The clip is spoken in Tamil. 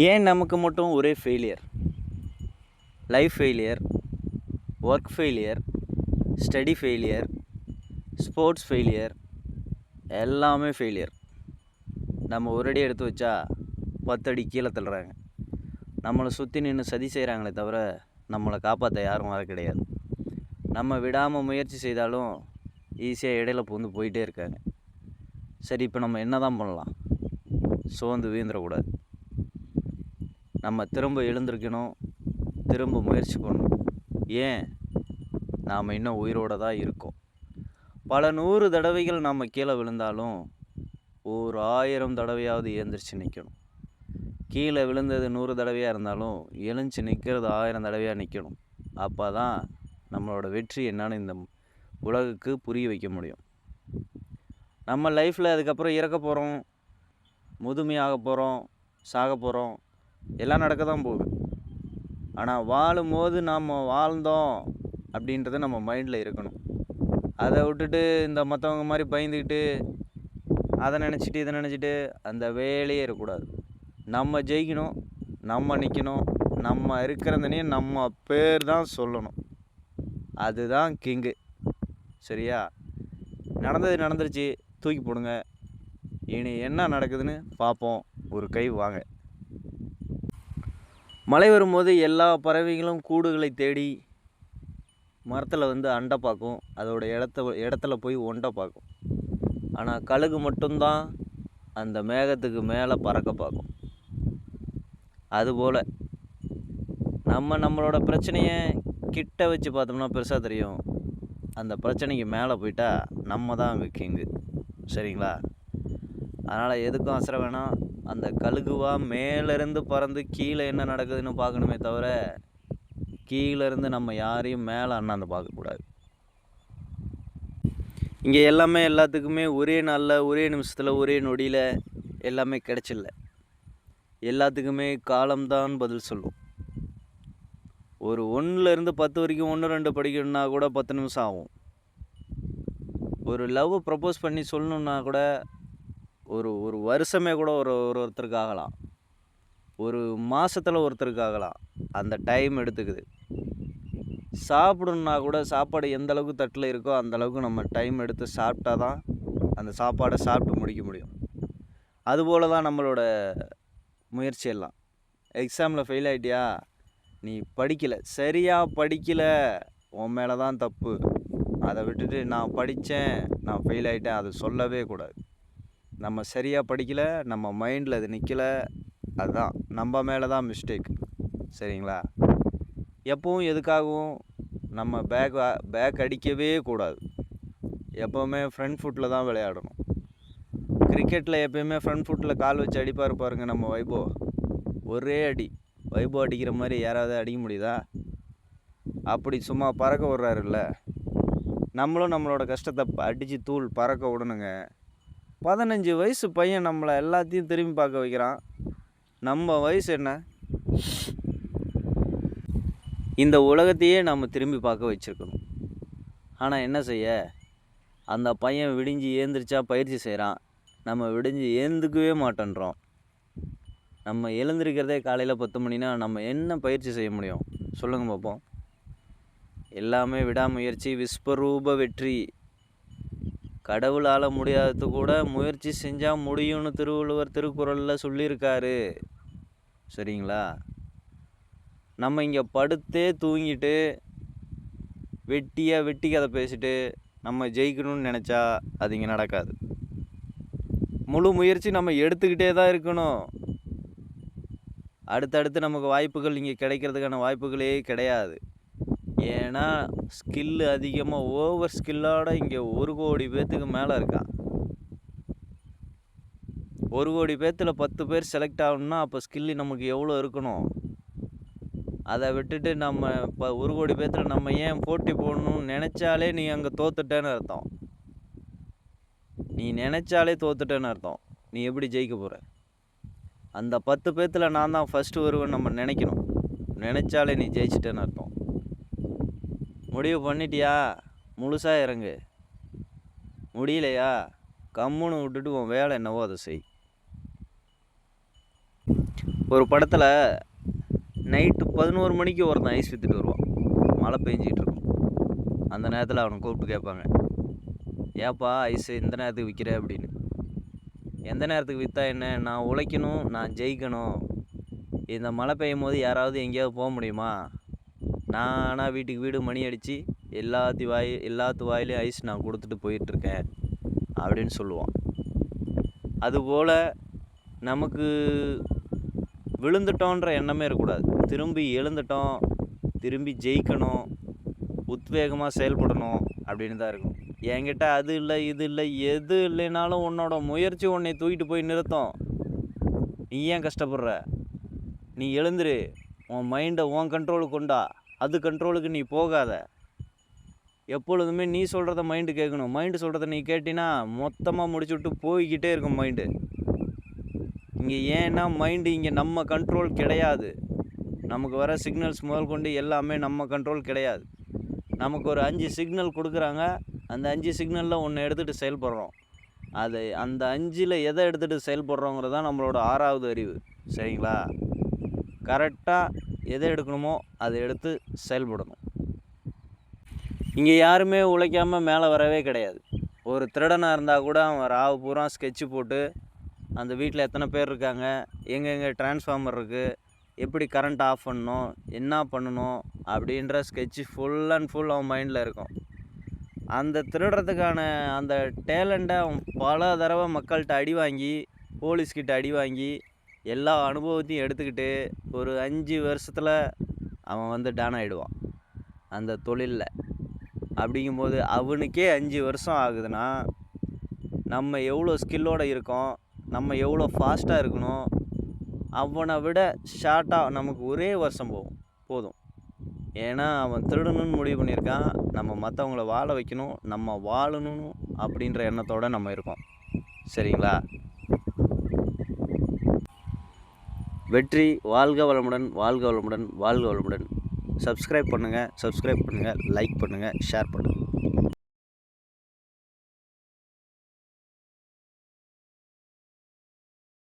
ஏன் நமக்கு மட்டும் ஒரே failure? Life failure, work failure, study failure, sports failure, எல்லாமே ஃபெயிலியர். நம்ம ஒரு அடி எடுத்து வச்சா 10 அடி கீழே தள்ளுறாங்க. நம்மளை சுற்றி நின்று சதி செய்கிறாங்களே தவிர நம்மளை காப்பாற்ற யாரும் வர கிடையாது. நம்ம விடாமல் முயற்சி செய்தாலும் ஈஸியாக இடையில பூந்து போயிட்டே இருக்காங்க. சரி, இப்போ நம்ம என்ன தான் பண்ணலாம்? சோர்ந்து வீழ்ந்துடக்கூடாது. நம்ம திரும்ப எழுந்திருக்கணும், திரும்ப முயற்சி பண்ணணும். ஏன்? நாம் இன்னும் உயிரோடு தான் இருக்கோம். பல 100 தடவைகள் நாம் கீழே விழுந்தாலும் ஒரு 1000 தடவையாவது எழுந்திரிச்சு நிற்கணும். கீழே விழுந்தது 100 தடவையாக இருந்தாலும் எழுந்துச்சு நிற்கிறது 1000 தடவையாக நிற்கணும். அப்போ தான் நம்மளோட வெற்றி என்னன்னு இந்த உலகுக்கு புரிய வைக்க முடியும். நம்ம லைஃப்பில் அதுக்கப்புறம் இறக்க போகிறோம், முதுமையாக போகிறோம், சாக போகிறோம், எல்லாம் நடக்க தான் போகுது. ஆனால் வாழும்போது நாம் வாழ்ந்தோம் அப்படின்றது நம்ம மைண்டில் இருக்கணும். அதை விட்டுட்டு இந்த மற்றவங்க மாதிரி பயந்துக்கிட்டு அதை நினச்சிட்டு இதை நினச்சிட்டு அந்த வேலையே இருக்கக்கூடாது. நம்ம ஜெயிக்கணும், நம்ம நிற்கணும், நம்ம இருக்கிறதனையே நம்ம பேர் தான் சொல்லணும். அதுதான் கிங்கு. சரியா? நடந்துருச்சு, தூக்கி போடுங்க. இனி என்ன நடக்குதுன்னு பார்ப்போம். ஒரு கை வாங்க. மழை வரும்போது எல்லா பறவைகளும் கூடுகளை தேடி மரத்தில் அண்டை பார்க்கும், அதோட இடத்துல போய் ஒண்டை பார்க்கும். ஆனால் கழுகு மட்டும்தான் அந்த மேகத்துக்கு மேலே பறக்க பார்க்கும். அதுபோல் நம்மளோட பிரச்சனையை கிட்ட வச்சு பார்த்தோம்னா பெருசாக தெரியும். அந்த பிரச்சனைக்கு மேலே போயிட்டா நம்ம தான் அங்கே கிங்கு. சரிங்களா? அதனால் எதுக்கும் அசர வேணாம். அந்த கழுகுவாக மேலேருந்து பறந்து கீழே என்ன நடக்குதுன்னு பார்க்கணுமே தவிர கீழேருந்து நம்ம யாரையும் மேலே அண்ணாந்து பார்க்கக்கூடாது. இங்கே எல்லாமே எல்லாத்துக்குமே ஒரே நாளில், ஒரே நிமிஷத்தில், ஒரே நொடியில் எல்லாமே கிடச்சில்ல. எல்லாத்துக்குமே காலம்தான் பதில் சொல்லும். ஒரு 1லேருந்து 10 வரைக்கும் 1, 2 படிக்கணுன்னா கூட 10 நிமிஷம் ஆகும். ஒரு லவ் ப்ரப்போஸ் பண்ணி சொல்லணுன்னா கூட ஒரு வருஷமே கூட ஒருத்தருக்கு ஆகலாம். ஒரு மாதத்தில் ஒருத்தருக்கு ஆகலாம். அந்த டைம் எடுத்துக்குது. சாப்பிடணுன்னா கூட சாப்பாடு எந்த அளவுக்கு தட்டில் இருக்கோ அந்தளவுக்கு நம்ம டைம் எடுத்து சாப்பிட்டா தான் அந்த சாப்பாடை சாப்பிட்டு முடிக்க முடியும். அதுபோல் தான் நம்மளோட முயற்சி எல்லாம். எக்ஸாமில் ஃபெயில் ஆகிட்டியா? நீ படிக்கலை, சரியாக படிக்கலை, உன் மேலே தான் தப்பு. அதை விட்டுட்டு நான் படித்தேன், நான் ஃபெயில் ஆகிட்டேன், அது சொல்லவே கூடாது. நம்ம சரியாக படிக்கலை, நம்ம மைண்டில் அது நிற்கலை, அதுதான் நம்ம மேலே தான் மிஸ்டேக். சரிங்களா? எப்பவும் எதுக்காகவும் நம்ம பேக் அடிக்கவே கூடாது. எப்போவுமே ஃப்ரண்ட் ஃபுட்டில் தான் விளையாடணும். கிரிக்கெட்டில் எப்போயுமே ஃப்ரண்ட் ஃபுட்டில் கால் வச்சு அடிப்பார் பாருங்க நம்ம வைபோ. ஒரே அடி. வைபோ அடிக்கிற மாதிரி யாராவது அடிக்க முடியுதா? அப்படி சும்மா பறக்க விட்றாருல்ல. நம்மளும் நம்மளோட கஷ்டத்தை அடித்து தூள் பறக்க விடணுங்க. 15 வயசு பையன் நம்மளை எல்லாத்தையும் திரும்பி பார்க்க வைக்கிறான். நம்ம வயசு என்ன? இந்த உலகத்தையே நம்ம திரும்பி பார்க்க வச்சுருக்கணும். ஆனால் என்ன செய்ய, அந்த பையன் விடிஞ்சு ஏந்திரிச்சா பயிற்சி செய்கிறான், நம்ம விடிஞ்சு ஏந்துக்கவே மாட்டேன்றோம். நம்ம எழுந்திருக்கிறதே காலையில் 10 மணினா நம்ம என்ன பயிற்சி செய்ய முடியும் சொல்லுங்கள் பார்ப்போம். எல்லாமே விடாமுயற்சி விஸ்வரூப வெற்றி. கடவுளால் முடியாதது கூட முயற்சி செஞ்சால் முடியும்னு திருவள்ளுவர் திருக்குறளில் சொல்லியிருக்காரு. சரிங்களா? நம்ம இங்கே படுத்தே தூங்கிட்டு வெட்டி கதை பேசிட்டு நம்ம ஜெயிக்கணும்னு நினச்சா அது இங்கே நடக்காது. முழு முயற்சி நம்ம எடுத்துக்கிட்டே தான் இருக்கணும். அடுத்தடுத்து நமக்கு வாய்ப்புகள் இங்கே கிடைக்கிறதுக்கான வாய்ப்புகளே கிடையாது. ஏன்னா ஸ்கில்லு அதிகமாக ஓவர் ஸ்கில்லோட இங்கே 1 கோடி பேர்த்துக்கு மேலே இருக்கான். 1 கோடி பேர்த்தில் 10 பேர் செலக்ட் ஆகணும்னா அப்போ ஸ்கில்லு நமக்கு எவ்வளோ இருக்கணும்? அதை விட்டுட்டு நம்ம இப்போ 1 கோடி பேர்த்தில் நம்ம ஏன் போட்டி போடணும்னு நினச்சாலே நீ அங்கே தோத்துட்டேன்னு அர்த்தம். நீ நினச்சாலே தோத்துட்டேன்னு அர்த்தம். நீ எப்படி ஜெயிக்க போகிற? அந்த 10 பேர்த்தில் நான் தான் ஃபஸ்ட்டு வருவேன் நம்ம நினைக்கணும். நினச்சாலே நீ ஜெயிச்சிட்டேன்னு அர்த்தம். முடிவு பண்ணிட்டியா? முழுசாக இறங்கு. முடியலையா? கம்முன்னு விட்டுட்டு உன் வேலை என்னவோ அதை செய். ஒரு படத்தில் நைட்டு 11 மணிக்கு ஒருத்தன் ஐஸ் விற்றுட்டு வருவான். மழை பெஞ்சிக்கிட்டு இருக்கும். அந்த நேரத்தில் அவனை கூப்பிட்டு கேட்பாங்க, ஏப்பா ஐஸு இந்த நேரத்துக்கு விற்கிற அப்படின்னு. எந்த நேரத்துக்கு விற்றா என்ன, நான் உழைக்கணும், நான் ஜெயிக்கணும். இந்த மழை பெய்யும் போது யாராவது எங்கேயாவது போக முடியுமா? நான் ஆனால் வீட்டுக்கு வீடு மணி அடித்து எல்லாத்து வாயிலையும் ஐஸ் நான் கொடுத்துட்டு போயிட்டுருக்கேன் அப்படின்னு சொல்லுவான். அதுபோல் நமக்கு விழுந்துட்டோன்ற எண்ணமே இருக்கக்கூடாது. திரும்பி எழுந்துட்டோம், திரும்பி ஜெயிக்கணும், உத்வேகமாக செயல்படணும் அப்படின்னு தான் இருக்கணும். என்கிட்ட அது இல்லை இது இல்லை, எது இல்லைனாலும் உன்னோட முயற்சி உன்னை தூக்கிட்டு போய் நிறுத்தும். நீ ஏன் கஷ்டப்படுற? நீ எழுந்துரு, உன் மைண்டை உன் கண்ட்ரோலுக்கு கொண்டா. அது கண்ட்ரோலுக்கு நீ போகாத. எப்பொழுதுமே நீ சொல்கிறத மைண்டு கேட்கணும். மைண்டு சொல்கிறத நீ கேட்டினா மொத்தமாக முடிச்சு விட்டு போய்கிட்டே இருக்கும் மைண்டு. இங்கே ஏன்னா மைண்டு இங்கே நம்ம கண்ட்ரோல் கிடையாது. நமக்கு வர சிக்னல்ஸ் முதல் கொண்டு எல்லாமே நம்ம கண்ட்ரோல் கிடையாது. நமக்கு ஒரு 5 சிக்னல் கொடுக்குறாங்க. அந்த 5 சிக்னலில் ஒன்று எடுத்துகிட்டு செயல்படுறோம். அந்த 5ல் எதை எடுத்துகிட்டு செயல்படுறோங்கிறது தான் நம்மளோட 6வது அறிவு. சரிங்களா? கரெக்டாக எதை எடுக்கணுமோ அதை எடுத்து செயல்படணும். இங்கே யாருமே உழைக்காமல் மேலே வரவே கிடையாது. ஒரு திருடனாக இருந்தால் கூட அவன் ராவு பூரா ஸ்கெட்சு போட்டு அந்த வீட்டில் எத்தனை பேர் இருக்காங்க, எங்கெங்கே டிரான்ஸ்ஃபார்மர் இருக்குது, எப்படி கரண்ட் ஆஃப் பண்ணணும், என்ன பண்ணணும் அப்படின்ற ஸ்கெட்சு ஃபுல் அண்ட் ஃபுல் அவன் மைண்டில் இருக்கும். அந்த திருடுறதுக்கான அந்த டேலண்ட்டை அவன் பல தடவை மக்கள்கிட்ட அடி வாங்கி, போலீஸ்கிட்ட அடி வாங்கி, எல்லா அனுபவத்தையும் எடுத்துக்கிட்டு ஒரு 5 வருஷத்தில் அவன் டான் ஆகிடுவான் அந்த தொழிலில். அப்படிங்கும்போது அவனுக்கே 5 வருஷம் ஆகுதுன்னா நம்ம எவ்வளோ ஸ்கில்லோடு இருக்கோம், நம்ம எவ்வளோ ஃபாஸ்ட்டாக இருக்கணும். அவனை விட ஷார்ட்டாக நமக்கு ஒரே வருஷம் போதும். ஏன்னா அவன் திருடணும்னு முடிவு பண்ணியிருக்கான். நம்ம மற்றவங்கள வாழ வைக்கணும், நம்ம வாழணும் அப்படின்ற எண்ணத்தோடு நம்ம இருக்கோம். சரிங்களா? வெற்றி வாழ்க வளமுடன், வாழ்க வளமுடன், வாழ்க வளமுடன். சப்ஸ்கிரைப் பண்ணுங்கள், லைக் பண்ணுங்கள், ஷேர் பண்ணுங்கள்.